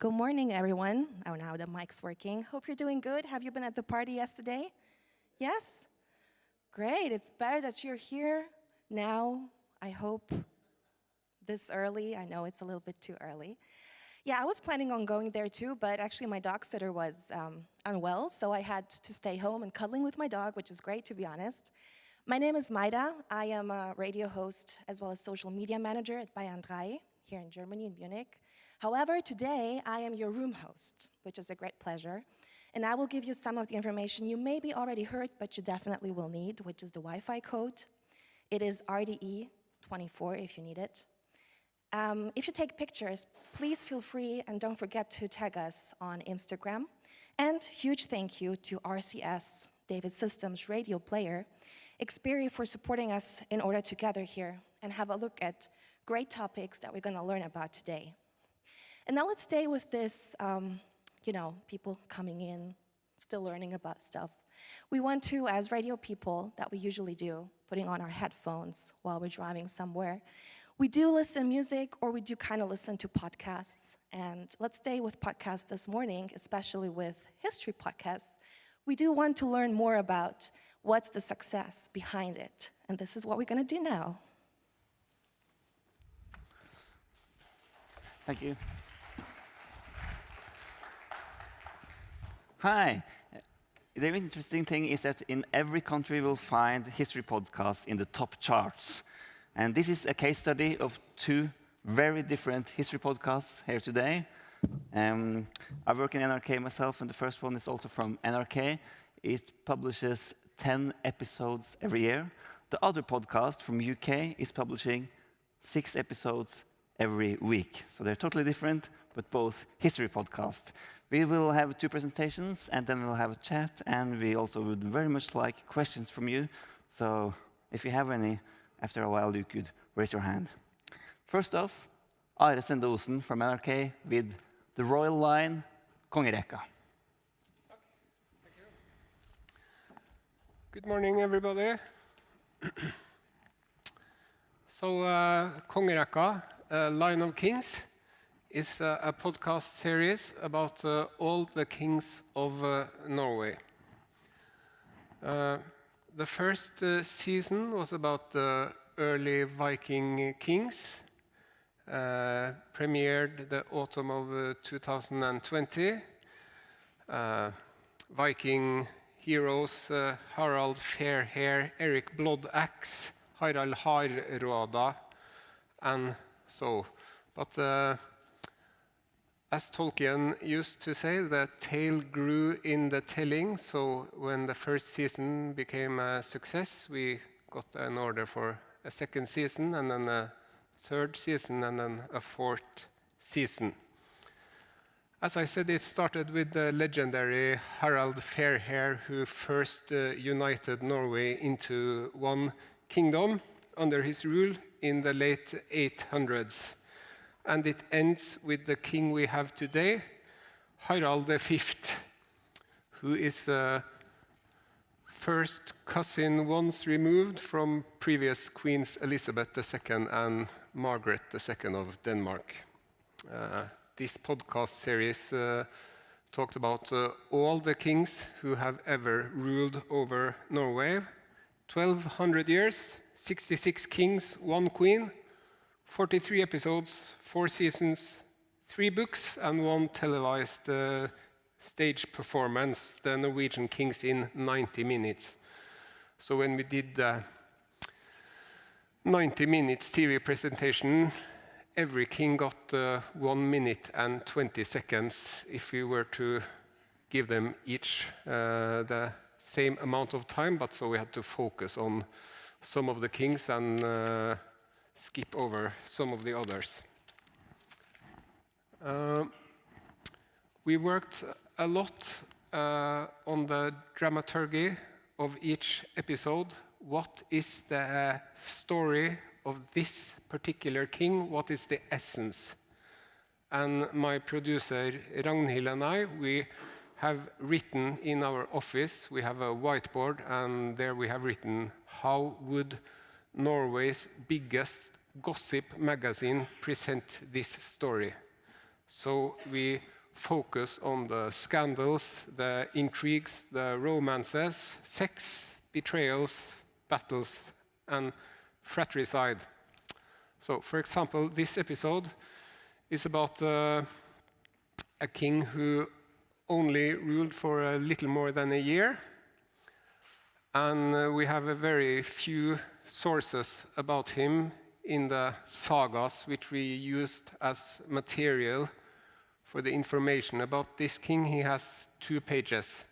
Good morning, everyone. Oh, now the mic's working. Hope you're doing good. Have you been at the party yesterday? Yes? Great. It's better that you're here now, I hope, this early. I know it's a little bit too early. Yeah, I was planning on going there too, but actually my dog sitter was unwell, so I had to stay home and cuddling with my dog, which is great, to be honest. My name is Maida. I am a radio host as well as social media manager at Bayern 3 here in Germany, in Munich. However, today I am your room host, which is a great pleasure. And I will give you some of the information you maybe already heard, but you definitely will need, which is the Wi-Fi code. It is RDE24 if you need it. If you take pictures, please feel free and don't forget to tag us on Instagram. And huge thank you to RCS, David Systems radio player, Xperi for supporting us in order to gather here and have a look at great topics that we're going to learn about today. And now let's stay with this, people coming in, still learning about stuff. We want to, as radio people that we usually do, putting on our headphones while we're driving somewhere, we do listen music or we do kind of listen to podcasts. And let's stay with podcasts this morning, especially with history podcasts. We do want to learn more about what's the success behind it. And this is what we're going to do now. Thank you. Hi. The interesting thing is that in every country we'll find history podcasts in the top charts. And this is a case study of two very different history podcasts here today. I work in NRK myself, and the first one is also from NRK. It publishes 10 episodes every year. The other podcast from UK is publishing 6 episodes every week. So they're totally different, but both history podcasts. We will have 2 presentations, and then we'll have a chat, and we also would very much like questions from you. So if you have any, after a while, you could raise your hand. First off, Sende Osen from NRK with the royal line, Kongerekka. Good morning, everybody. So, Kongerekka, Line of Kings, is a podcast series about all the kings of Norway. The first season was about the early Viking kings, premiered the autumn of 2020. Viking heroes Harald Fairhair, Erik Bloodaxe, Harald Hardråda, and so. But as Tolkien used to say, the tale grew in the telling. So when the first season became a success, we got an order for a second season, and then a third season, and then a fourth season. As I said, it started with the legendary Harald Fairhair, who first united Norway into one kingdom under his rule in the late 800s. And it ends with the king we have today, Harald V, who is the first cousin once removed from previous Queens Elizabeth II and Margaret II of Denmark. This podcast series talked about all the kings who have ever ruled over Norway. 1,200 years, 66 kings, 1 queen, 43 episodes, 4 seasons, 3 books, and 1 televised stage performance, the Norwegian Kings in 90 minutes. So when we did the 90 minutes TV presentation, every king got 1 minute and 20 seconds if we were to give them each the same amount of time, but so we had to focus on some of the kings and skip over some of the others. We worked a lot on the dramaturgy of each episode. What is the story of this particular king? What is the essence? And my producer Ragnhild and I, we have written in our office, we have a whiteboard, and there we have written how would Norway's biggest gossip magazine present this story. So we focus on the scandals, the intrigues, the romances, sex, betrayals, battles, and fratricide. So, for example, this episode is about a king who only ruled for a little more than a year. And we have a very few sources about him in the sagas, which we used as material for the information about this king. He has 2 pages.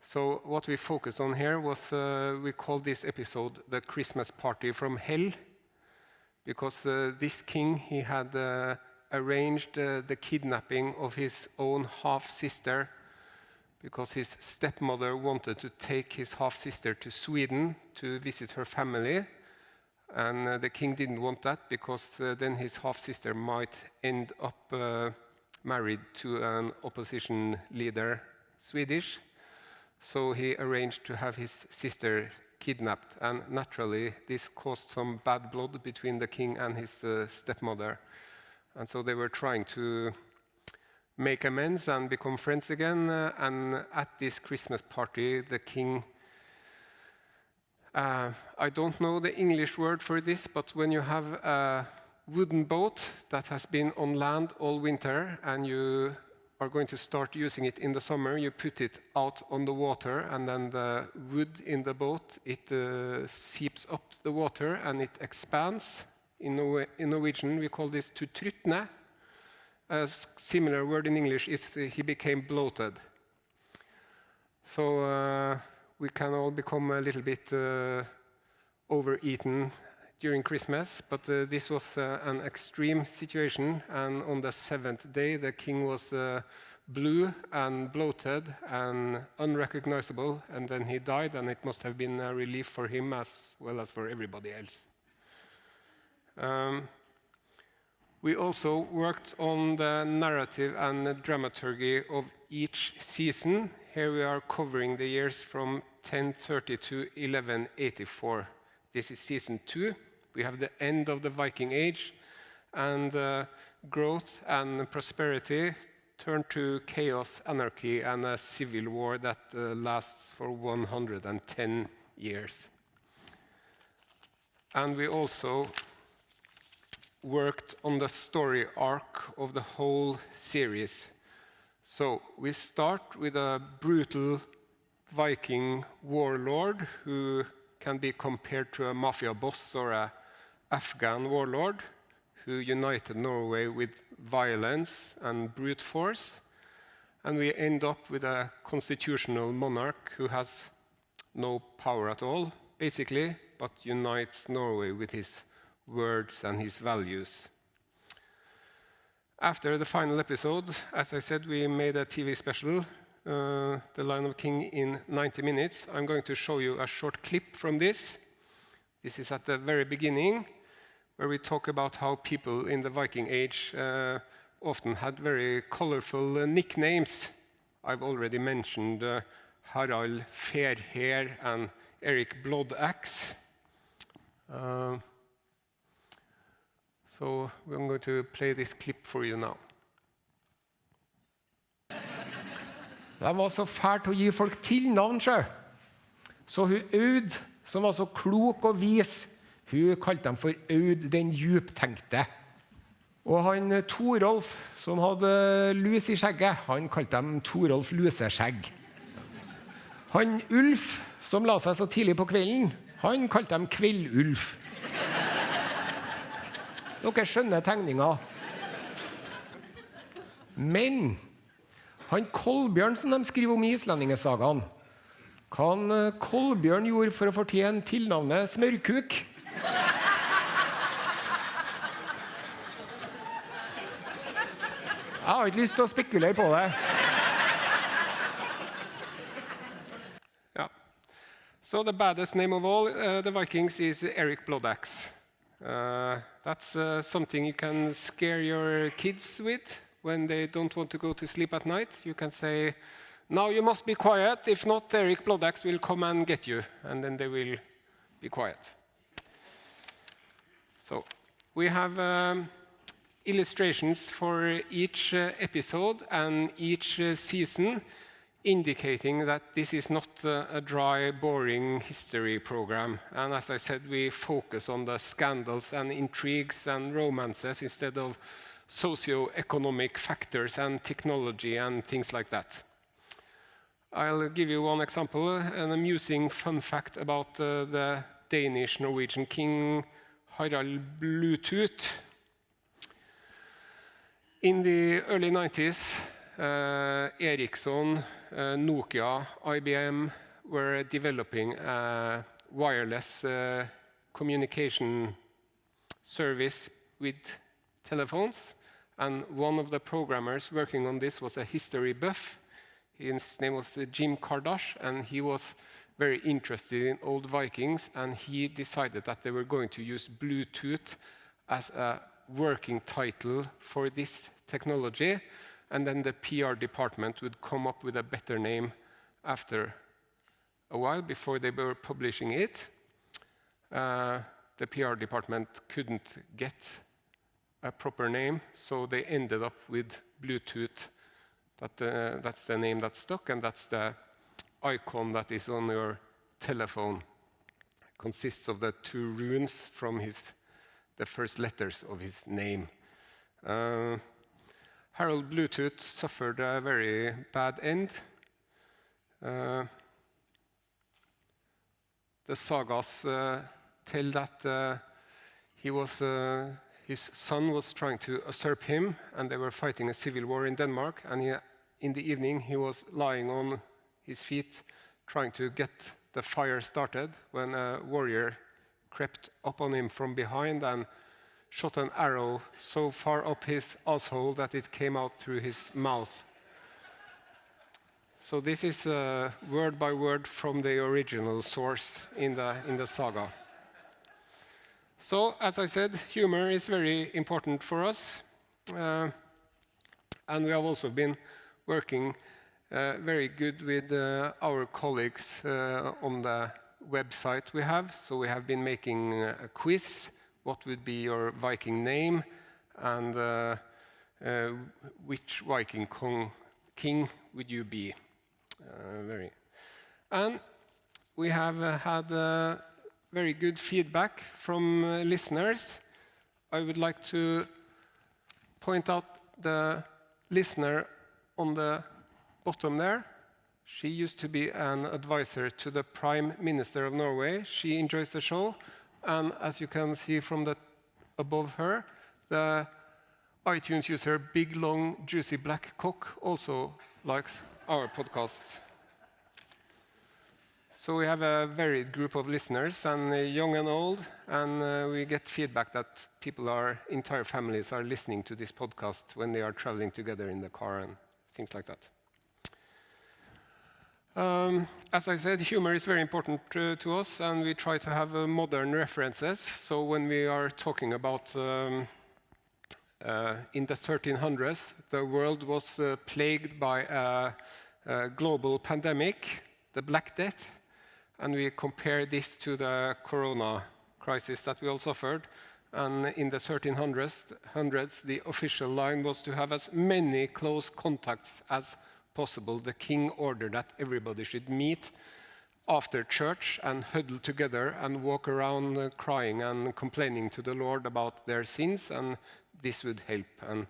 So what we focus on here was, we called this episode the Christmas Party from Hell, because this king, he had arranged the kidnapping of his own half-sister, because his stepmother wanted to take his half-sister to Sweden to visit her family. And the king didn't want that, because then his half-sister might end up married to an opposition leader, Swedish. So he arranged to have his sister kidnapped. And naturally, this caused some bad blood between the king and his stepmother. And so they were trying to make amends and become friends again. And at this Christmas party, the king... I don't know the English word for this, but when you have a wooden boat that has been on land all winter and you are going to start using it in the summer, you put it out on the water, and then the wood in the boat, it seeps up the water and it expands. In Norwegian, we call this to trutne. A similar word in English is he became bloated. So we can all become a little bit overeaten during Christmas, but this was an extreme situation, and on the 7th day the king was blue and bloated and unrecognizable, and then he died, and it must have been a relief for him as well as for everybody else. We also worked on the narrative and the dramaturgy of each season. Here we are covering the years from 1030 to 1184. This is season 2. We have the end of the Viking Age, and growth and prosperity turn to chaos, anarchy, and a civil war that lasts for 110 years. And we also worked on the story arc of the whole series. So we start with a brutal Viking warlord who can be compared to a mafia boss or an Afghan warlord who united Norway with violence and brute force. And we end up with a constitutional monarch who has no power at all, basically, but unites Norway with his words and his values. After the final episode, as I said, we made a TV special, The Lion of King in 90 minutes. I'm going to show you a short clip from this. This is at the very beginning, where we talk about how people in the Viking Age often had very colorful nicknames. I've already mentioned Harald Fairhair and Erik Bloodaxe. So I'm going to play this clip for you now. De var så fælt å gi folk tilnavn, sjø. Så hun Aud, som var så klok og vis, hun kalte dem for Aud den djuptenkte. Og han Torolf, som hadde lus i skjegget, han kalte dem Torolf Luseskjegg. Han Ulf, som la seg så tidlig på kvelden, han kalte dem Kveldulf. Dere skjønner tegninger. Men han Kolbjørn, som de skriver om i islendingesagaen, hva han Kolbjørn gjorde for å fortjene tilnavnet Smørkuk? Jeg har ikke lyst til å spekulere på det. Yeah. So the baddest name of all the Vikings is Erik Bloodaxe. That's something you can scare your kids with when they don't want to go to sleep at night. You can say, now you must be quiet, if not Erik Bloodaxe will come and get you, and then they will be quiet. So we have illustrations for each episode and each season, indicating that this is not a dry, boring history program. And as I said, we focus on the scandals and intrigues and romances instead of socio-economic factors and technology and things like that. I'll give you one example, an amusing fun fact about the Danish-Norwegian king Harald Bluetooth. In the early 90s, Ericsson, Nokia, IBM were developing a wireless communication service with telephones. And one of the programmers working on this was a history buff. His name was Jim Kardash, and he was very interested in old Vikings, and he decided that they were going to use Bluetooth as a working title for this technology, and then the PR department would come up with a better name after a while before they were publishing it. The PR department couldn't get a proper name, so they ended up with Bluetooth. That's the name that stuck, and that's the icon that is on your telephone. It consists of the 2 runes from the first letters of his name. Harald Bluetooth suffered a very bad end. The sagas tell that his son was trying to usurp him, and they were fighting a civil war in Denmark, and in the evening he was lying on his feet trying to get the fire started when a warrior crept up on him from behind and shot an arrow so far up his asshole that it came out through his mouth. So this is word by word from the original source in the saga. So, as I said, humor is very important for us. And we have also been working very good with our colleagues on the website we have. So we have been making a quiz. What would be your Viking name? And which Viking king would you be? And we have had very good feedback from listeners. I would like to point out the listener on the bottom there. She used to be an advisor to the Prime Minister of Norway. She enjoys the show. And as you can see from the above her, the iTunes user Big Long Juicy Black Cock also likes our podcast. So we have a varied group of listeners, and young and old, and we get feedback that entire families are listening to this podcast when they are traveling together in the car and things like that. As I said, humor is very important to us, and we try to have modern references. So when we are talking about in the 1300s, the world was plagued by a global pandemic, the Black Death, and we compare this to the corona crisis that we all suffered. And in the 1300s, the official line was to have as many close contacts as possible. The king ordered that everybody should meet after church and huddle together and walk around crying and complaining to the Lord about their sins, and this would help. And,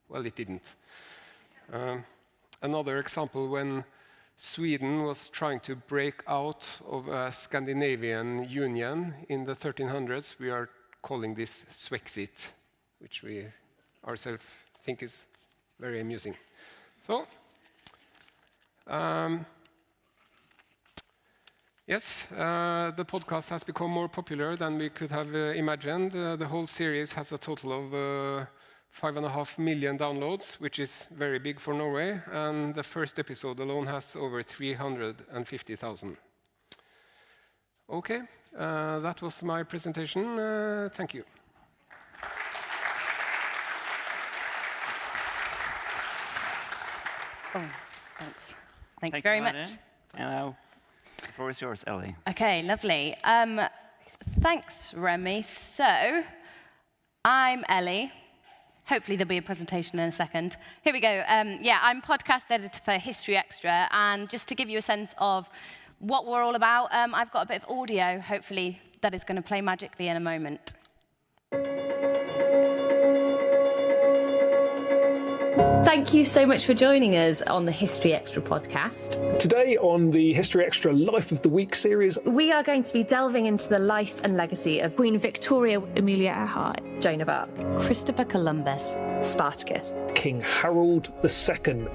well, it didn't. Another example, when Sweden was trying to break out of a Scandinavian union in the 1300s, we are calling this Swexit, which we ourselves think is very amusing. So, yes, the podcast has become more popular than we could have imagined. The whole series has a total of 5.5 million downloads, which is very big for Norway, and the first episode alone has over 350,000. Okay, that was my presentation. Thank you. Oh, thanks. Thank you very much. And now, the floor is yours, Ellie. Okay, lovely. Thanks, Remy. So, I'm Ellie. Hopefully there'll be a presentation in a second. Here we go. Yeah, I'm podcast editor for History Extra, and just to give you a sense of what we're all about, I've got a bit of audio, hopefully, that is going to play magically in a moment. Thank you so much for joining us on the History Extra podcast. Today on the History Extra Life of the Week series, we are going to be delving into the life and legacy of Queen Victoria, Amelia Earhart, Joan of Arc, Christopher Columbus, Spartacus, King Harold II.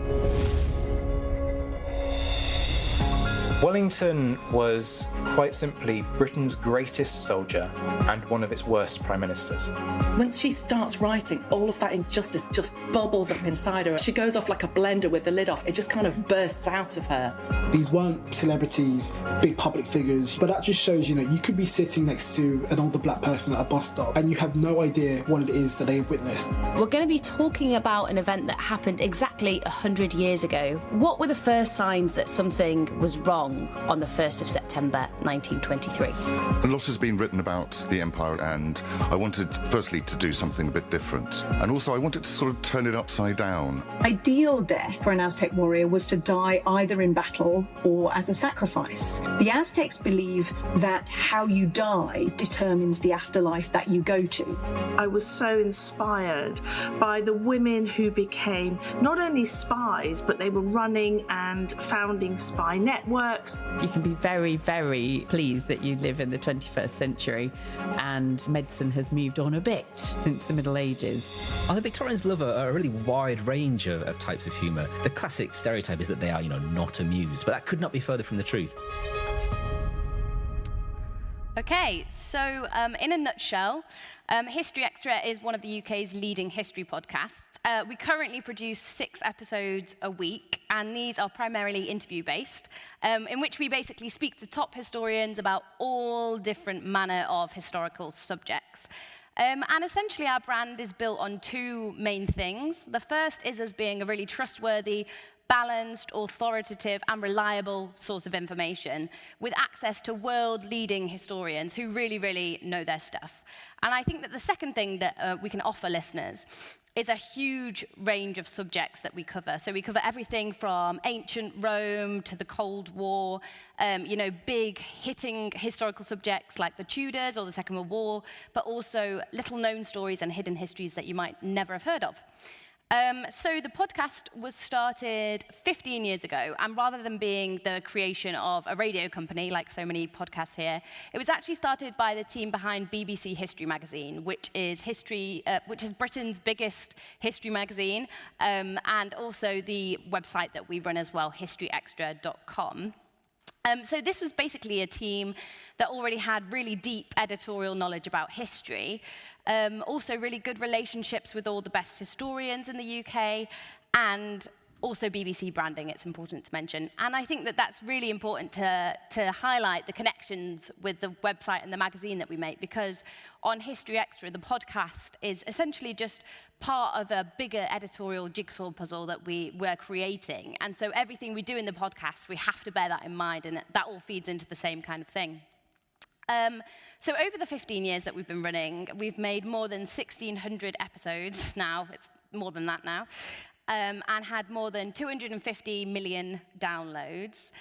Wellington was quite simply Britain's greatest soldier and one of its worst prime ministers. Once she starts writing, all of that injustice just bubbles up inside her. She goes off like a blender with the lid off. It just kind of bursts out of her. These weren't celebrities, big public figures, but that just shows, you could be sitting next to an older black person at a bus stop and you have no idea what it is that they have witnessed. We're going to be talking about an event that happened exactly 100 years ago. What were the first signs that something was wrong on the 1st of September 1923? A lot has been written about the Empire, and I wanted, firstly, to do something a bit different. And also, I wanted to sort of turn it upside down. Ideal death for an Aztec warrior was to die either in battle or as a sacrifice. The Aztecs believe that how you die determines the afterlife that you go to. I was so inspired by the women who became not only spies, but they were running and founding spy networks. You can be very, very pleased that you live in the 21st century, and medicine has moved on a bit since the Middle Ages. The Victorians love a really wide range of types of humour. The classic stereotype is that they are, not amused, but that could not be further from the truth. Okay, so in a nutshell, History Extra is one of the UK's leading history podcasts. We currently produce 6 episodes a week, and these are primarily interview-based, in which we basically speak to top historians about all different manner of historical subjects. And essentially our brand is built on 2 main things. The first is us being a really trustworthy, balanced, authoritative, and reliable source of information with access to world-leading historians who really, really know their stuff. And I think that the second thing that we can offer listeners is a huge range of subjects that we cover. So we cover everything from ancient Rome to the Cold War, big hitting historical subjects like the Tudors or the Second World War, but also little-known stories and hidden histories that you might never have heard of. So the podcast was started 15 years ago, and rather than being the creation of a radio company, like so many podcasts here, it was actually started by the team behind BBC History magazine, which is Britain's biggest history magazine, and also the website that we run as well, historyextra.com. So this was basically a team that already had really deep editorial knowledge about history, also really good relationships with all the best historians in the UK, and also BBC branding, it's important to mention. And I think that that's really important to highlight the connections with the website and the magazine that we make, because on History Extra, the podcast is essentially just part of a bigger editorial jigsaw puzzle that we're creating. And so everything we do in the podcast, we have to bear that in mind, and that all feeds into the same kind of thing. So over the 15 years that we've been running, we've made more than 1,600 episodes now. It's more than that now. And had more than 250 million downloads.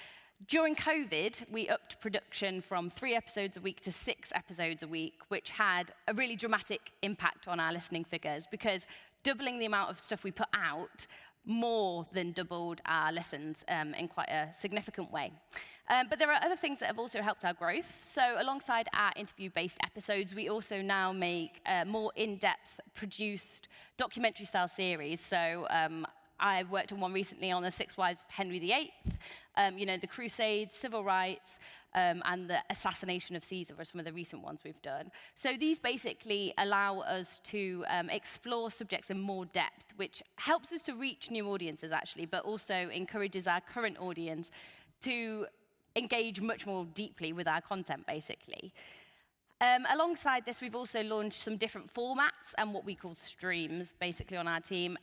During COVID, we upped production from 3 episodes a week to 6 episodes a week, which had a really dramatic impact on our listening figures, because doubling the amount of stuff we put out more than doubled our listens in quite a significant way. But there are other things that have also helped our growth. So alongside our interview-based episodes, we also now make more in-depth produced documentary-style series. So I worked on one recently on the 6 Wives of Henry VIII, the Crusades, civil rights, and the assassination of Caesar are some of the recent ones we've done. So these basically allow us to explore subjects in more depth, which helps us to reach new audiences, actually, but also encourages our current audience to engage much more deeply with our content, basically. Alongside this, we've also launched some different formats and what we call streams, basically, on our team,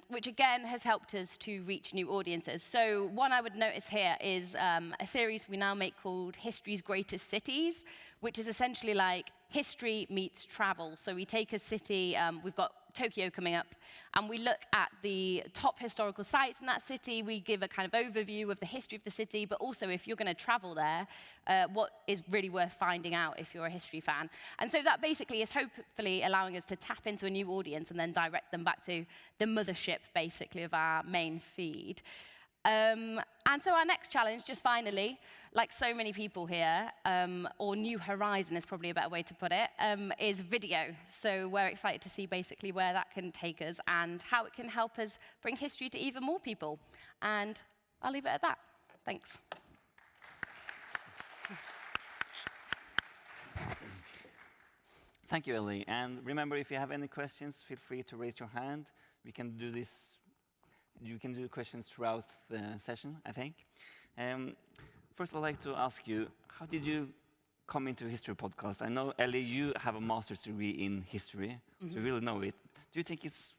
which again has helped us to reach new audiences. So one I would notice here is a series we now make called History's Greatest Cities, which is essentially like history meets travel. So we take a city, we've got Tokyo coming up, and we look at the top historical sites in that city. We give a kind of overview of the history of the city, but also if you're going to travel there, what is really worth finding out if you're a history fan. And so that basically is hopefully allowing us to tap into a new audience and then direct them back to the mothership, basically, of our main feed. And so our next challenge, just finally, like so many people here, or New Horizon is probably a better way to put it, is video. So we're excited to see basically where that can take us and how it can help us bring history to even more people. And I'll leave it at that. Thanks. Thank you, Ellie. And remember, if you have any questions, feel free to raise your hand. We can do this. You can do questions throughout the session, I think. First, I'd like to ask you, how did you come into history podcast? I know, Ellie, you have a master's degree in history, so you really know it. Do you think it's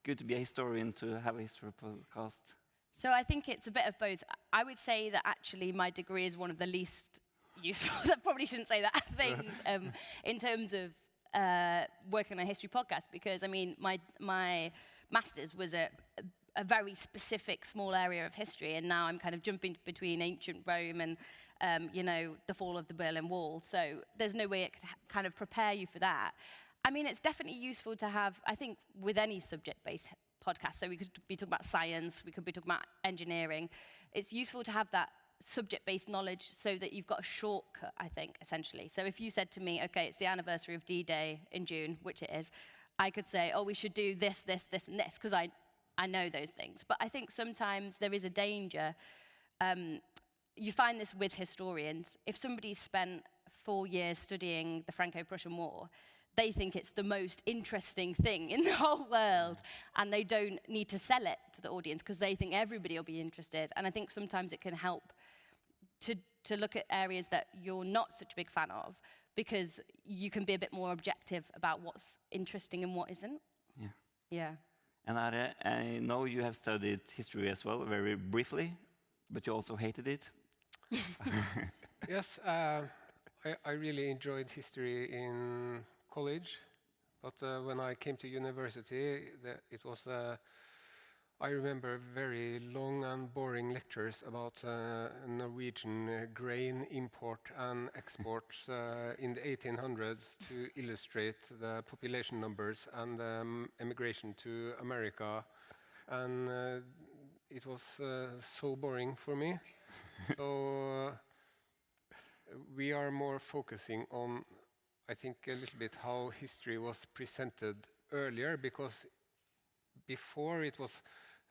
good to be a historian to have a history podcast? So I think it's a bit of both. I would say that actually my degree is one of the least useful, I probably shouldn't say that, things in terms of working on a history podcast, because I mean, my master's was a very specific small area of history, and now I'm kind of jumping between ancient Rome and you know, the fall of the Berlin Wall. So there's no way it could kind of prepare you for that. I mean, it's definitely useful to have, I think, with any subject-based podcast. So we could be talking about science, we could be talking about engineering. It's useful to have that subject-based knowledge so that you've got a shortcut, I think, essentially. So if you said to me, okay, it's the anniversary of D-Day in June, which it is, I could say, oh, we should do this, this, this, and this, because I know those things. But I think sometimes there is a danger. You find this with historians. If somebody's spent 4 years studying the Franco-Prussian War, they think it's the most interesting thing in the whole world, and they don't need to sell it to the audience because they think everybody will be interested. And I think sometimes it can help to look at areas that you're not such a big fan of, because you can be a bit more objective about what's interesting and what isn't. Yeah. Yeah. And I know you have studied history as well, very briefly, but you also hated it. Yes, I really enjoyed history in college, but when I came to university, it was, I remember, very long and boring lectures about Norwegian grain import and exports in the 1800s to illustrate the population numbers and emigration to America. And it was so boring for me. So we are more focusing on, I think, a little bit how history was presented earlier, because before it was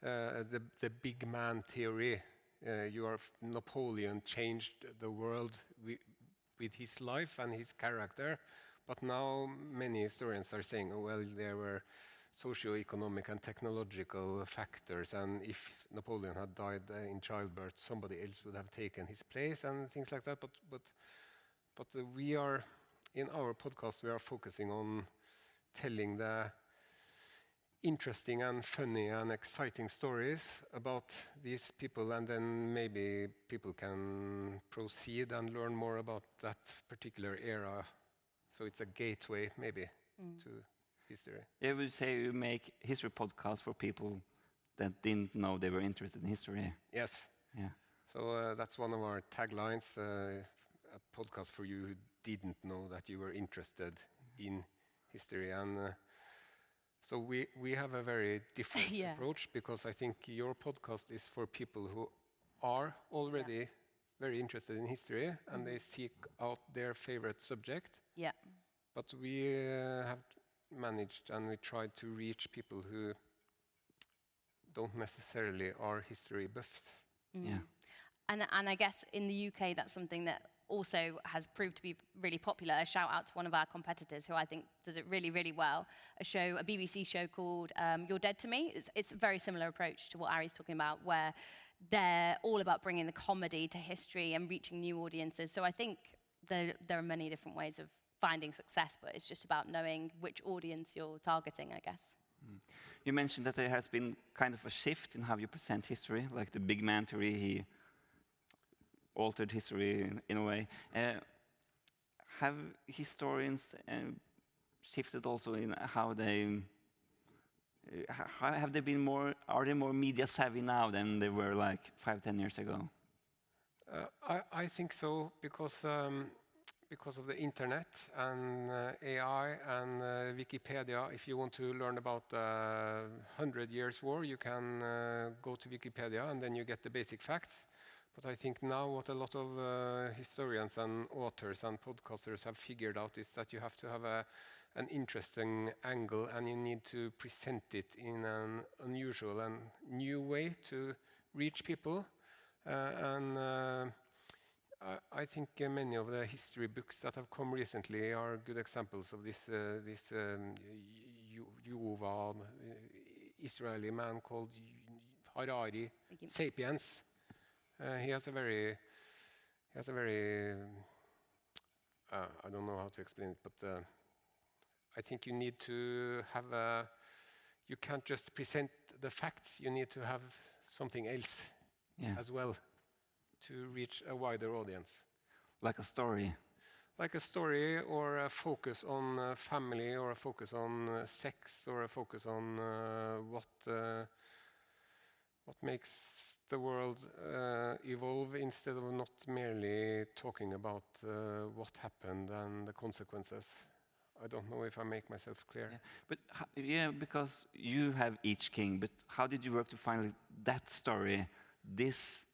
the big man theory. Napoleon changed the world with his life and his character, but now many historians are saying, oh, well, there were socio-economic and technological factors, and if Napoleon had died in childbirth, somebody else would have taken his place and things like that. But we are, in our podcast, we are focusing on telling the interesting and funny and exciting stories about these people, and then maybe people can proceed and learn more about that particular era. So it's a gateway, maybe, to history. I would say you make history podcasts for people that didn't know they were interested in history. Yes. Yeah. So that's one of our taglines, a podcast for you who didn't know that you were interested in history. And so we have a very different approach, because I think your podcast is for people who are already very interested in history and they seek out their favorite subject. Yeah. But we have managed and we tried to reach people who don't necessarily are history buffs. Yeah. And I guess in the UK, that's something that also has proved to be really popular. A shout out to one of our competitors who I think does it really, really well. A BBC show called You're Dead to Me. It's a very similar approach to what Ari's talking about, where they're all about bringing the comedy to history and reaching new audiences. So I think there are many different ways of finding success, but it's just about knowing which audience you're targeting, I guess. You mentioned that there has been kind of a shift in how you present history, like the big man theory, he altered history in a way. have historians shifted also in how they have they been more? Are they more media savvy now than they were like 5-10 years ago? I think so because of the internet and AI and Wikipedia. If you want to learn about the 100 Years' War, you can go to Wikipedia and then you get the basic facts. But I think now what a lot of historians and authors and podcasters have figured out is that you have to have an interesting angle and you need to present it in an unusual and new way to reach people. I think many of the history books that have come recently are good examples of this. Yuval, Israeli man called Harari, *Sapiens*. He has a very. I don't know how to explain it, but I think you need to have you can't just present the facts. You need to have something else as well to reach a wider audience. Like a story? Like a story, or a focus on family, or a focus on sex, or a focus on what makes the world evolve, instead of not merely talking about what happened and the consequences. I don't know if I make myself clear. Yeah. But because you have each king, but how did you work to find that story? This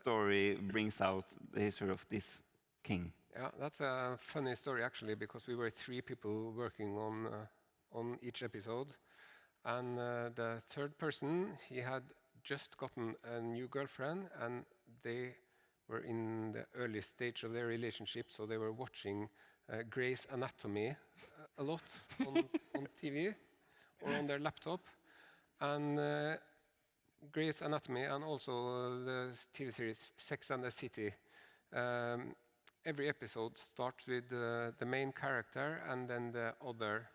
story brings out the history of this king. Yeah, that's a funny story actually, because we were 3 people working on each episode, and the third person, he had just gotten a new girlfriend, and they were in the early stage of their relationship, so they were watching Grey's Anatomy a lot on TV or on their laptop, and Grey's Anatomy and also the TV series Sex and the City. Every episode starts with the main character and then the other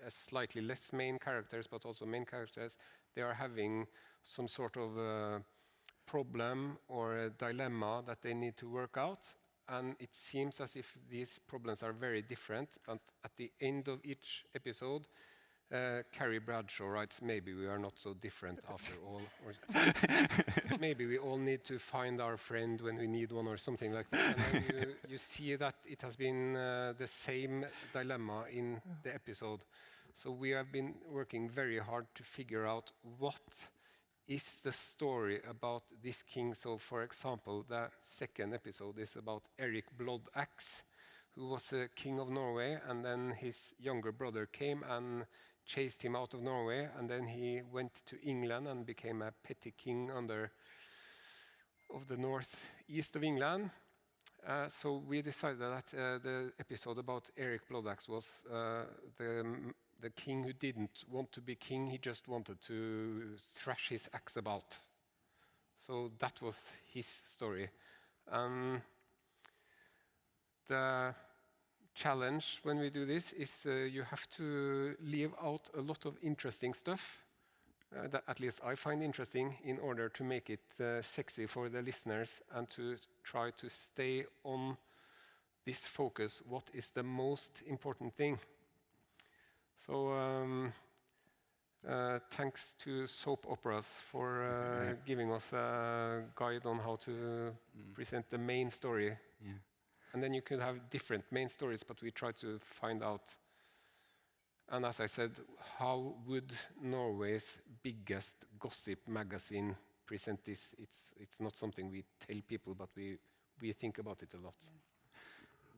slightly less main characters, but also main characters. They are having some sort of problem or a dilemma that they need to work out. And it seems as if these problems are very different. And at the end of each episode, Carrie Bradshaw writes, maybe we are not so different after all. Or maybe we all need to find our friend when we need one, or something like that. And then you see that it has been the same dilemma in the episode. So we have been working very hard to figure out what is the story about this king. So, for example, the second episode is about Erik Bloodaxe, who was a king of Norway, and then his younger brother came and chased him out of Norway, and then he went to England and became a petty king of the northeast of England. So we decided that the episode about Erik Bloodaxe was the king who didn't want to be king, he just wanted to thrash his axe about. So that was his story. The challenge when we do this is you have to leave out a lot of interesting stuff that at least I find interesting, in order to make it sexy for the listeners and to try to stay on this focus. What is the most important thing? So thanks to soap operas for giving us a guide on how to present the main story. Yeah. And then you could have different main stories, but we try to find out. And as I said, how would Norway's biggest gossip magazine present this? It's not something we tell people, but we think about it a lot.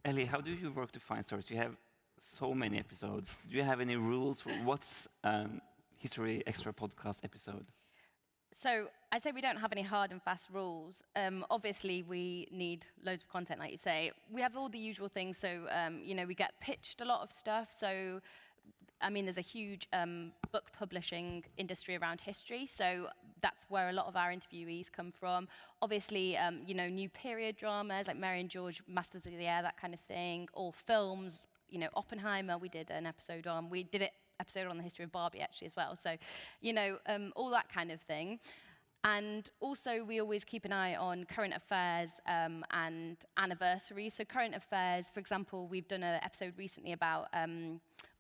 Ellie, how do you work to find stories? You have so many episodes. Do you have any rules for what's History Extra podcast episode? So I say we don't have any hard and fast rules. Obviously, we need loads of content, like you say. We have all the usual things. So, we get pitched a lot of stuff. So, I mean, there's a huge book publishing industry around history. So that's where a lot of our interviewees come from. Obviously, new period dramas like Mary and George, Masters of the Air, that kind of thing. Or films, Oppenheimer, we did an episode on. We did an episode on the history of Barbie, actually, as well. So, all that kind of thing. And also, we always keep an eye on current affairs and anniversaries. So current affairs, for example, we've done an episode recently about,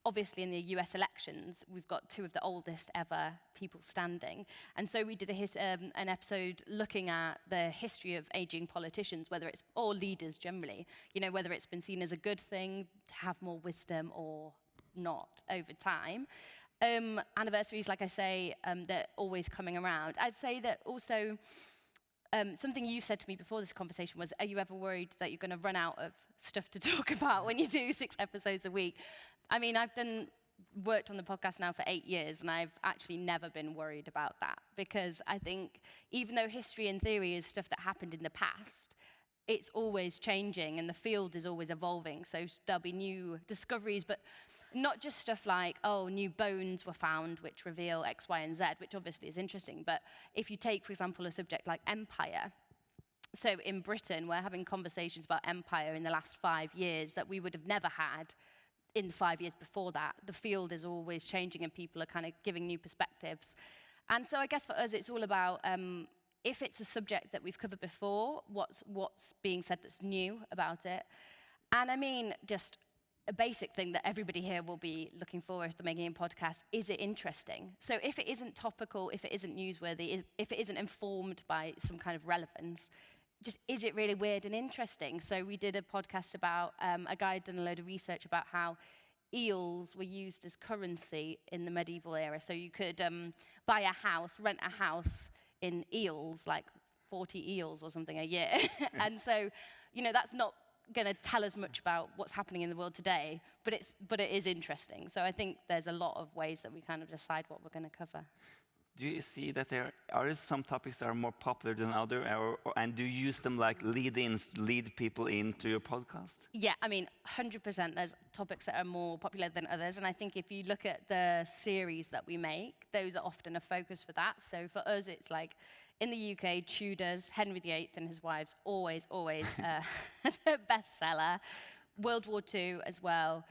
obviously in the US elections, we've got 2 of the oldest ever people standing. And so we did an episode looking at the history of aging politicians, or leaders generally, whether it's been seen as a good thing to have more wisdom or not over time. Anniversaries, like I say, they're always coming around. I'd say that also, something you said to me before this conversation was, are you ever worried that you're going to run out of stuff to talk about when you do 6 episodes a week? I mean, I've worked on the podcast now for 8 years, and I've actually never been worried about that, because I think even though history and theory is stuff that happened in the past, it's always changing, and the field is always evolving. So there'll be new discoveries, but not just stuff like, new bones were found which reveal X, Y, and Z, which obviously is interesting. But if you take, for example, a subject like empire, so in Britain, we're having conversations about empire in the last 5 years that we would have never had in the 5 years before that. The field is always changing, and people are kind of giving new perspectives. And so I guess for us, it's all about, if it's a subject that we've covered before, what's being said that's new about it. And I mean, just a basic thing that everybody here will be looking for if they're making a podcast, is it interesting? So if it isn't topical, if it isn't newsworthy, if it isn't informed by some kind of relevance, just is it really weird and interesting? So we did a podcast about, a guy had done a load of research about how eels were used as currency in the medieval era. So you could buy a house, rent a house in eels, like 40 eels or something a year. And so, that's not going to tell us much about what's happening in the world today, but it is interesting. So I think there's a lot of ways that we kind of decide what we're going to cover. Do you see that there are some topics that are more popular than others, and do you use them like lead-ins, lead people into your podcast? Yeah, I mean, 100%. There's topics that are more popular than others, and I think if you look at the series that we make, those are often a focus for that. So for us, it's like, in the UK, Tudors, Henry VIII and his wives, always a bestseller. World War II as well.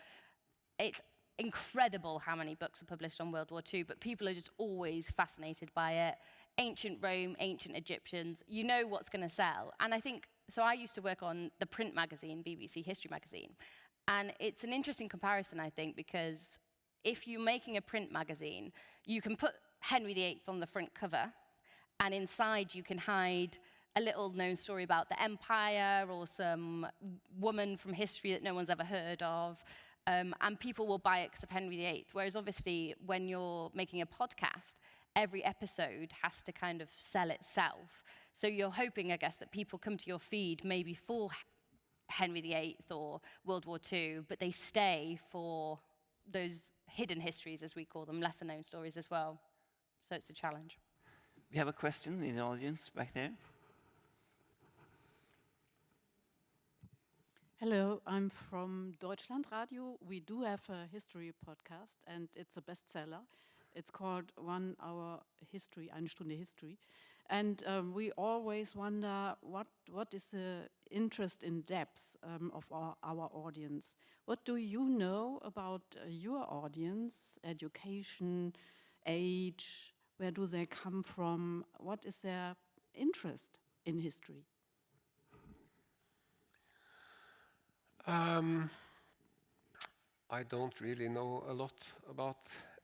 It's incredible how many books are published on World War II, but people are just always fascinated by it. Ancient Rome, ancient Egyptians, you know what's going to sell. And I think, so I used to work on the print magazine, BBC History Magazine, and it's an interesting comparison, I think, because if you're making a print magazine, you can put Henry VIII on the front cover, and inside you can hide a little known story about the empire or some woman from history that no one's ever heard of, and people will buy it because of Henry VIII. Whereas obviously when you're making a podcast, every episode has to kind of sell itself. So you're hoping, I guess, that people come to your feed maybe for Henry VIII or World War II, but they stay for those hidden histories, as we call them, lesser known stories as well. So it's a challenge. We have a question in the audience back there. Hello, I'm from Deutschland Radio. We do have a history podcast, and it's a bestseller. It's called 1 Hour History, eine Stunde History. And we always wonder what is the interest in depth of our audience. What do you know about your audience, education, age? Where do they come from? What is their interest in history? I don't really know a lot about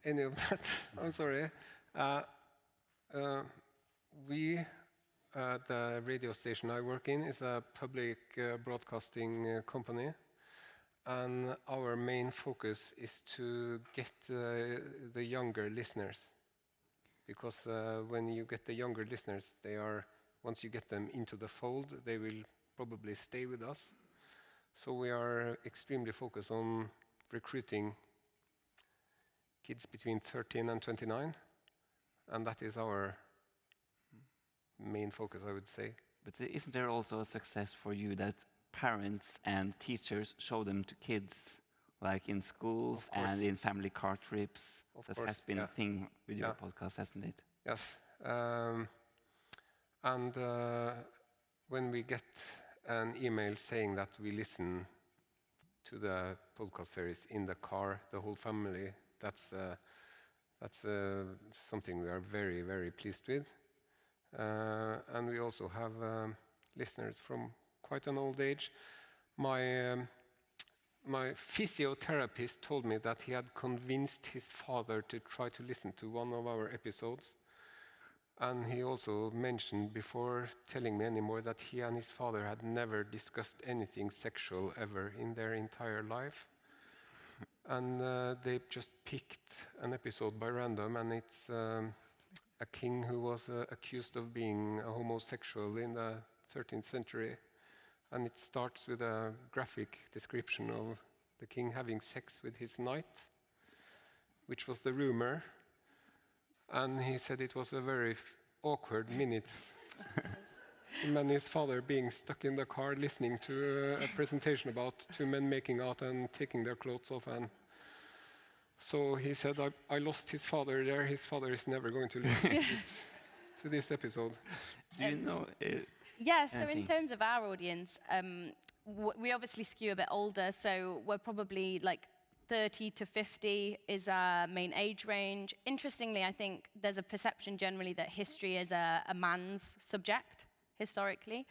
any of that. I'm sorry. The radio station I work in is a public broadcasting company, and our main focus is to get the younger listeners. Because when you get the younger listeners, once you get them into the fold, they will probably stay with us. So we are extremely focused on recruiting kids between 13 and 29, and that is our main focus, I would say. But isn't there also a success for you that parents and teachers show them to kids, like in schools and in family car trips? That has been a thing with your podcast, hasn't it? Yes. And when we get an email saying that we listen to the podcast series in the car, the whole family, that's something we are very, very pleased with. And we also have listeners from quite an old age. My physiotherapist told me that he had convinced his father to try to listen to one of our episodes. And he also mentioned, before telling me anymore, that he and his father had never discussed anything sexual ever in their entire life. And they just picked an episode by random, and it's a king who was accused of being a homosexual in the 13th century. And it starts with a graphic description of the king having sex with his knight, which was the rumor. And he said it was a very awkward minutes. Him and his father being stuck in the car listening to a presentation about two men making out and taking their clothes off. And so he said, I lost his father there. His father is never going to listen to this episode. Do you know? Yeah, so in terms of our audience, we obviously skew a bit older, so we're probably like 30 to 50 is our main age range. Interestingly, I think there's a perception generally that history is a man's subject, historically.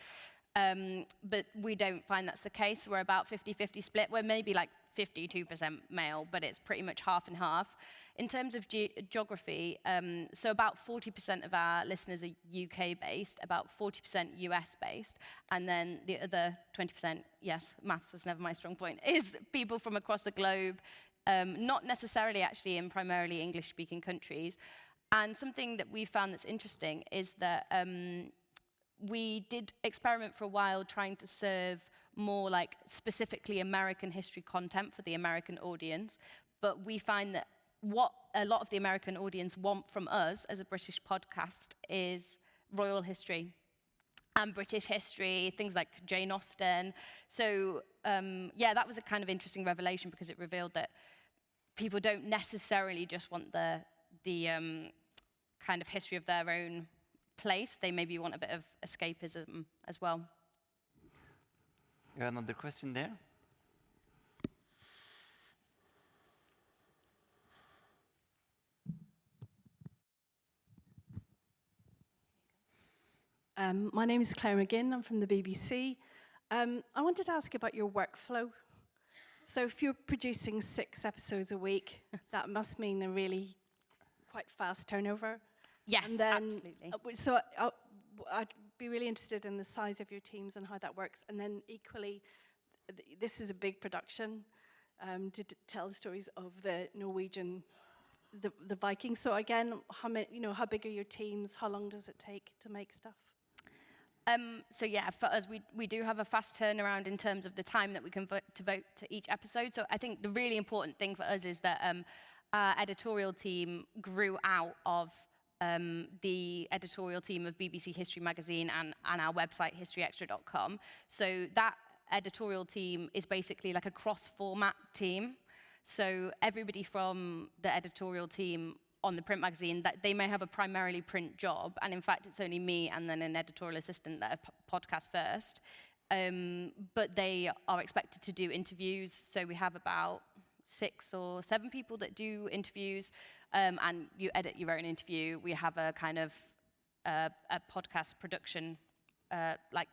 But we don't find that's the case. We're about 50-50 split. We're maybe like 52% male, but it's pretty much half and half. In terms of geography, so about 40% of our listeners are UK-based, about 40% US-based, and then the other 20%, yes, maths was never my strong point, is people from across the globe, not necessarily actually in primarily English-speaking countries. And something that we found that's interesting is that we did experiment for a while trying to serve more like specifically American history content for the American audience, but we find that what a lot of the American audience want from us as a British podcast is royal history and British history, things like Jane Austen. So yeah, that was a kind of interesting revelation because it revealed that people don't necessarily just want the kind of history of their own place. They maybe want a bit of escapism as well. You have another question there? My name is Claire McGinn. I'm from the BBC. I wanted to ask about your workflow. So if you're producing 6 episodes a week, that must mean a really quite fast turnover. Yes, and then, absolutely. So I'd be really interested in the size of your teams and how that works. And then equally, this is a big production to tell the stories of the Norwegian, the Vikings. So again, how big are your teams? How long does it take to make stuff? So yeah, for us, we do have a fast turnaround in terms of the time that we can devote to each episode. So I think the really important thing for us is that our editorial team grew out of the editorial team of BBC History Magazine and our website, historyextra.com. So that editorial team is basically like a cross-format team. So everybody from the editorial team on the print magazine, that they may have a primarily print job, and in fact it's only me and then an editorial assistant that are podcast first, but they are expected to do interviews. So we have about 6 or 7 people that do interviews, and you edit your own interview. We have a kind of a podcast production like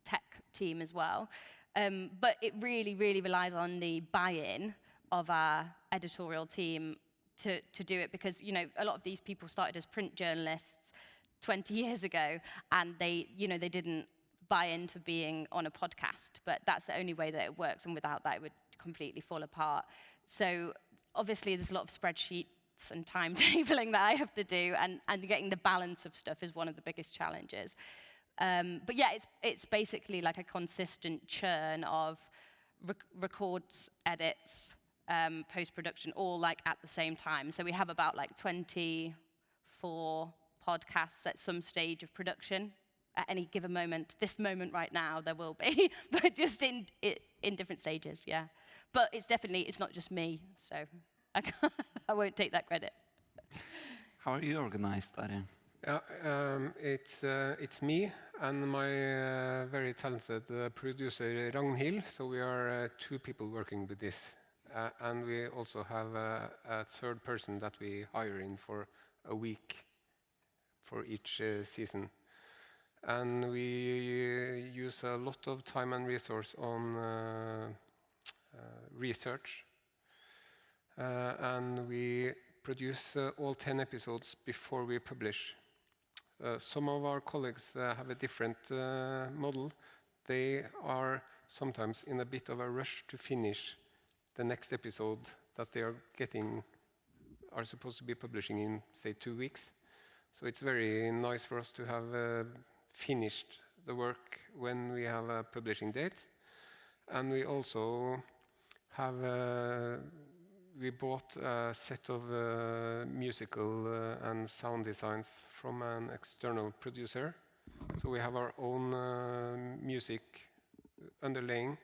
tech team as well, but it really relies on the buy-in of our editorial team to do it, because a lot of these people started as print journalists 20 years ago, and they didn't buy into being on a podcast, but that's the only way that it works, and without that it would completely fall apart. So obviously there's a lot of spreadsheets and timetabling that I have to do, and getting the balance of stuff is one of the biggest challenges. But yeah, it's basically like a consistent churn of records, edits, post-production, all like at the same time. So we have about like 24 podcasts at some stage of production at any given moment. This moment right now there will be, but just in different stages, yeah. But it's not just me, so I won't take that credit. How are you organized, Arian? It's me and my very talented producer Ragnhild. So we are 2 people working with this. And we also have a third person that we hire in for a week for each season. And we use a lot of time and resource on research. And we produce all 10 episodes before we publish. Some of our colleagues have a different model. They are sometimes in a bit of a rush to finish the next episode that they are supposed to be publishing in, say, 2 weeks. So it's very nice for us to have finished the work when we have a publishing date. And we also have we bought a set of musical and sound designs from an external producer. So we have our own music underlaying.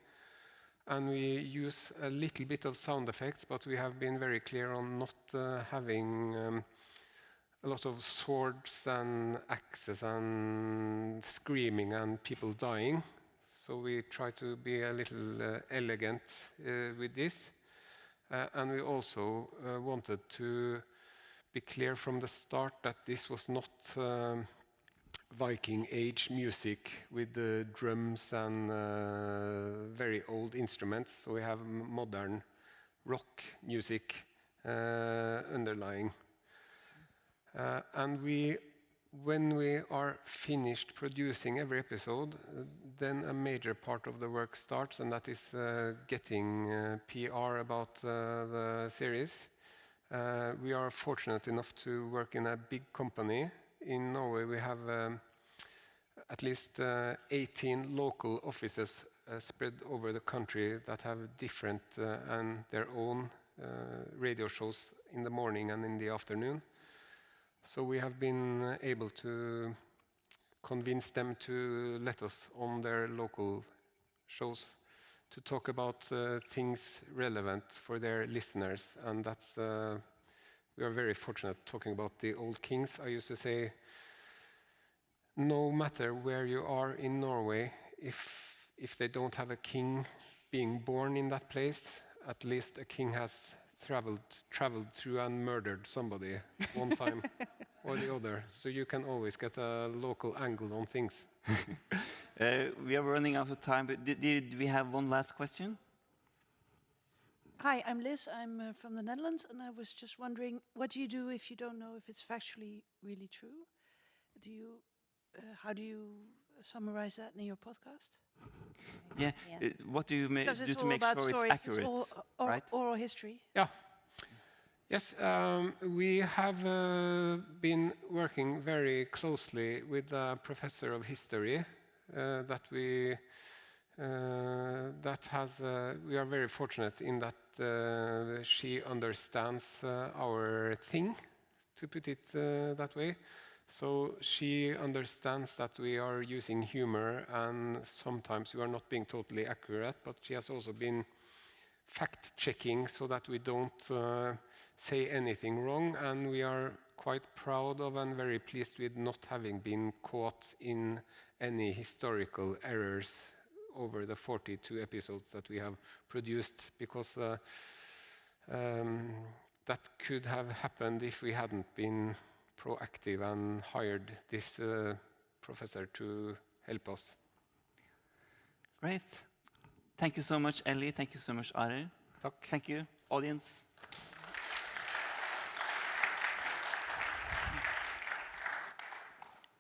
And we use a little bit of sound effects, but we have been very clear on not having a lot of swords and axes and screaming and people dying. So we try to be a little elegant with this. And we also wanted to be clear from the start that this was not Viking Age music with the drums and very old instruments. So we have modern rock music underlying. And when we are finished producing every episode, then a major part of the work starts, and that is getting PR about the series. We are fortunate enough to work in a big company. In Norway, we have at least 18 local offices spread over the country that have different and their own radio shows in the morning and in the afternoon. So we have been able to convince them to let us on their local shows to talk about things relevant for their listeners. And that's we are very fortunate talking about the old kings. I used to say, no matter where you are in Norway, if they don't have a king being born in that place, at least a king has traveled through and murdered somebody one time or the other. So you can always get a local angle on things. We are running out of time, but did we have one last question? Hi, I'm Liz. I'm from the Netherlands, and I was just wondering, what do you do if you don't know if it's factually really true? How do you summarize that in your podcast? Yeah. What do you do to make sure it's accurate? It's all right? Oral history. Yeah. Yes, we have been working very closely with a professor of history we are very fortunate in that she understands our thing, to put it that way. So she understands that we are using humor and sometimes we are not being totally accurate, but she has also been fact-checking so that we don't say anything wrong, and we are quite proud of and very pleased with not having been caught in any historical errors over the 42 episodes that we have produced, because that could have happened if we hadn't been proactive and hired this professor to help us. Great. Thank you so much, Ellie. Thank you so much, Are. Thank you, audience.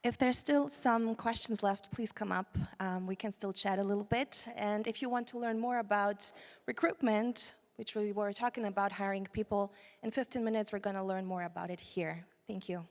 If there's still some questions left, please come up. We can still chat a little bit. And if you want to learn more about recruitment, which we were talking about hiring people, in 15 minutes we're going to learn more about it here. Thank you.